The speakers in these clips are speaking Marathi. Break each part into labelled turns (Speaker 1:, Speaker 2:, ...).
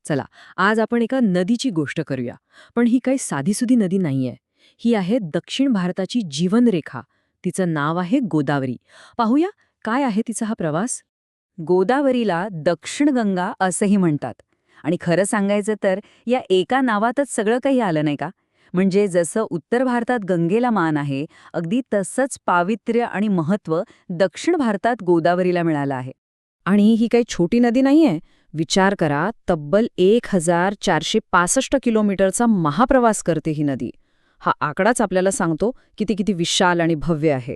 Speaker 1: चला, आज आपण एका नदीची गोष्ट करूया. पण ही काही साधीसुधी नदी नाहीये. ही आहे दक्षिण भारताची जीवनरेखा. तिचं नाव आहे गोदावरी. पाहूया काय आहे तिचा हा प्रवास.
Speaker 2: गोदावरीला दक्षिण गंगा असंही म्हणतात. आणि खरं सांगायचं तर या एका नावातच सगळं काही आलं नाही का. म्हणजे जसं उत्तर भारतात गंगेला मान आहे, अगदी तसंच पावित्र्य आणि महत्त्व दक्षिण भारतात गोदावरीला मिळालं आहे.
Speaker 1: आणि ही काही छोटी नदी नाहीये. विचार करा, तब्बल 1465 किलोमीटरचा महाप्रवास करते ही नदी. हा आकडाच आपल्याला सांगतो की ती किती विशाल आणि भव्य आहे.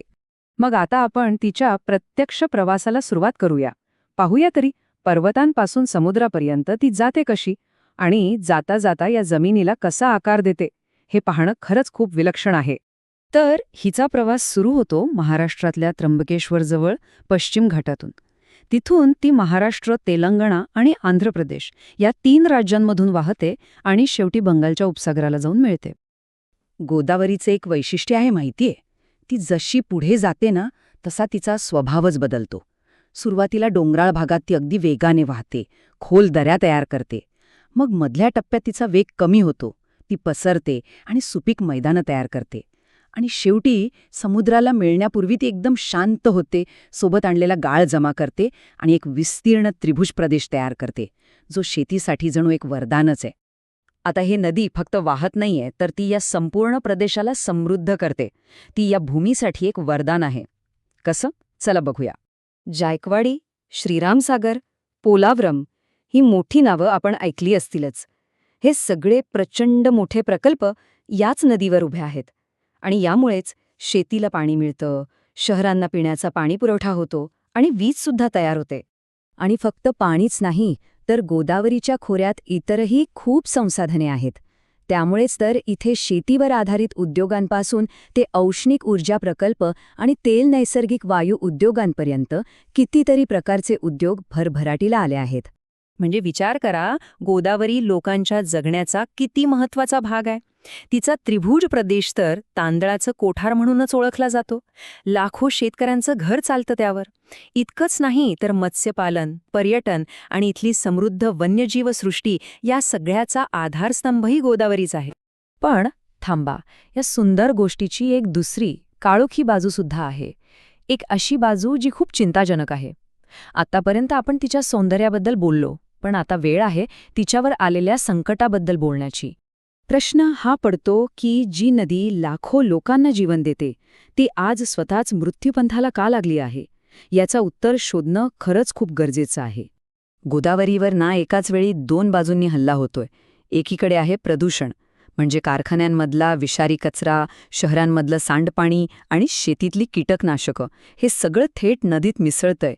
Speaker 1: मग आता आपण तिच्या प्रत्यक्ष प्रवासाला सुरुवात करूया. पाहूया तरी पर्वतांपासून समुद्रापर्यंत ती जाते कशी आणि जाता जाता या जमिनीला कसा आकार देते हे पाहणं खरंच खूप विलक्षण आहे. तर हिचा प्रवास सुरू होतो महाराष्ट्रातल्या त्र्यंबकेश्वरजवळ पश्चिम घाटातून. तिथून ती महाराष्ट्र, तेलंगणा आणि आंध्र प्रदेश या 3 राज्यांमधून वाहते आणि शेवटी बंगालच्या उपसागराला जाऊन मिळते. गोदावरीचे एक वैशिष्ट्य आहे माहितीये, ती जशी पुढे जाते ना तसा तिचा स्वभावच बदलतो. सुरुवातीला डोंगराळ भागात ती अगदी वेगाने वाहते, खोल दऱ्या तयार करते. मग मधल्या टप्प्यात तिचा वेग कमी होतो, ती पसरते आणि सुपीक मैदानं तयार करते. आणि शेवटी समुद्राला मिळण्यापूर्वी ती एकदम शांत होते, सोबत आणलेला गाळ जमा करते आणि एक विस्तीर्ण त्रिभुज प्रदेश तयार करते, जो शेतीसाठी जणू एक वरदानच आहे.
Speaker 2: आता ही नदी फक्त वाहत नाहीये, तर ती या संपूर्ण प्रदेशाला समृद्ध करते. ती या भूमीसाठी एक वरदान आहे. कसं? चला बघूया. जायकवाडी, श्रीरामसागर, पोलावरम ही मोठी नावं आपण ऐकली असतीलच. हे सगळे प्रचंड मोठे प्रकल्प याच नदीवर उभे आहेत. आणि यामुळेच शेतीला पाणी मिळतं, शहरांना पिण्याचा पाणी पुरवठा होतो आणि वीजसुद्धा तयार होते. आणि फक्त पाणीच नाही, तर गोदावरीच्या खोऱ्यात इतरही खूप संसाधने आहेत. त्यामुळेच तर इथे शेतीवर आधारित उद्योगांपासून ते औष्णिक ऊर्जा प्रकल्प आणि तेल नैसर्गिक वायू उद्योगांपर्यंत कितीतरी प्रकारचे उद्योग भरभराटीला आले आहेत. म्हणजे विचार करा, गोदावरी लोकांच्या जगण्याचा किती महत्त्वाचा भाग आहे. तिचा त्रिभुज प्रदेश तर तांदळाचं कोठार म्हणूनच ओळखला जातो. लाखो शेतकऱ्यांचं घर चालतं त्यावर. इतकंच नाही तर मत्स्यपालन, पर्यटन आणि इथली समृद्ध वन्यजीवसृष्टी या सगळ्याचा आधारस्तंभही गोदावरीच आहे. पण थांबा, या सुंदर गोष्टीची एक दुसरी काळोखी बाजूसुद्धा आहे. एक अशी बाजू जी खूप चिंताजनक आहे. आतापर्यंत आपण तिच्या सौंदर्याबद्दल बोललो, पण आता वेळ आहे तिच्यावर आलेल्या संकटाबद्दल बोलण्याची. प्रश्न हा पडतो की जी नदी लाखो लोकांना जीवन देते, ती आज स्वतःच मृत्यूपंथाला का लागली आहे? याचं उत्तर शोधणं खरंच खूप गरजेचं आहे. गोदावरीवर ना एकाच वेळी 2 बाजूंनी हल्ला होतोय. एकीकडे आहे प्रदूषण, म्हणजे कारखान्यांमधला विषारी कचरा, शहरांमधलं सांडपाणी आणि शेतीतली कीटकनाशकं, हे सगळं थेट नदीत मिसळतंय.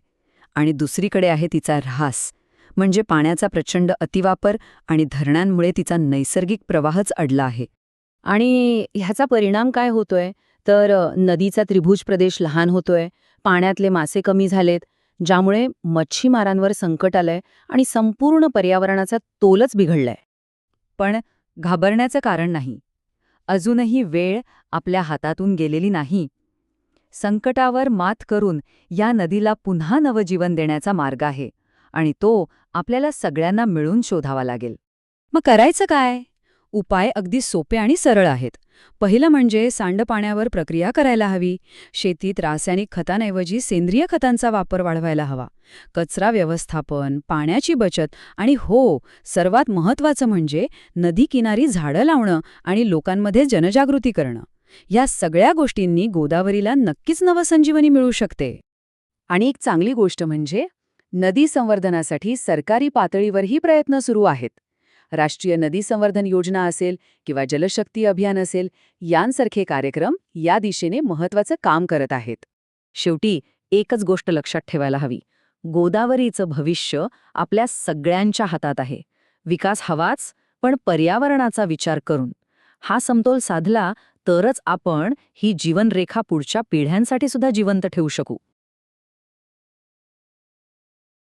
Speaker 2: आणि दुसरीकडे आहे तिचा ऱ्हास, म्हणजे पाण्याचा प्रचंड अतिवापर आणि धरणांमुळे तिचा नैसर्गिक प्रवाहच अडला आहे.
Speaker 1: आणि ह्याचा परिणाम काय होतोय तर नदीचा त्रिभुज प्रदेश लहान होतोय, पाण्यातले मासे कमी झालेत, ज्यामुळे मच्छीमारांवर संकट आलंय आणि संपूर्ण पर्यावरणाचा तोलच बिघडलाय.
Speaker 2: पण घाबरण्याचं कारण नाही. अजूनही वेळ आपल्या हातातून गेलेली नाही. संकटावर मात करून या नदीला पुन्हा नवजीवन देण्याचा मार्ग आहे आणि तो आपल्याला सगळ्यांना मिळून शोधावा लागेल.
Speaker 1: मग करायचं काय? उपाय अगदी सोपे आणि सरळ आहेत. पहिलं म्हणजे सांडपाण्यावर प्रक्रिया करायला हवी. शेतीत रासायनिक खतांऐवजी सेंद्रिय खतांचा वापर वाढवायला हवा. कचरा व्यवस्थापन, पाण्याची बचत आणि हो, सर्वात महत्त्वाचं म्हणजे नदीकिनारी झाडं लावणं आणि लोकांमध्ये जनजागृती करणं. या सगळ्या गोष्टींनी गोदावरीला नक्कीच नवसंजीवनी मिळू शकते.
Speaker 2: आणि एक चांगली गोष्ट म्हणजे नदी संवर्धनासाठी सरकारी पातळीवरही प्रयत्न सुरू आहेत. राष्ट्रीय नदी संवर्धन योजना असेल किंवा जलशक्ती अभियान असेल, यांसारखे कार्यक्रम या दिशेने महत्त्वाचं काम करत आहेत. शेवटी एकच गोष्ट लक्षात ठेवायला हवी. गोदावरीचं भविष्य आपल्या सगळ्यांच्या हातात आहे. विकास हवाच, पण पर्यावरणाचा विचार करून. हा समतोल साधला तरच आपण ही जीवनरेखा पुढच्या पिढ्यांसाठी सुद्धा जिवंत ठेवू शकू.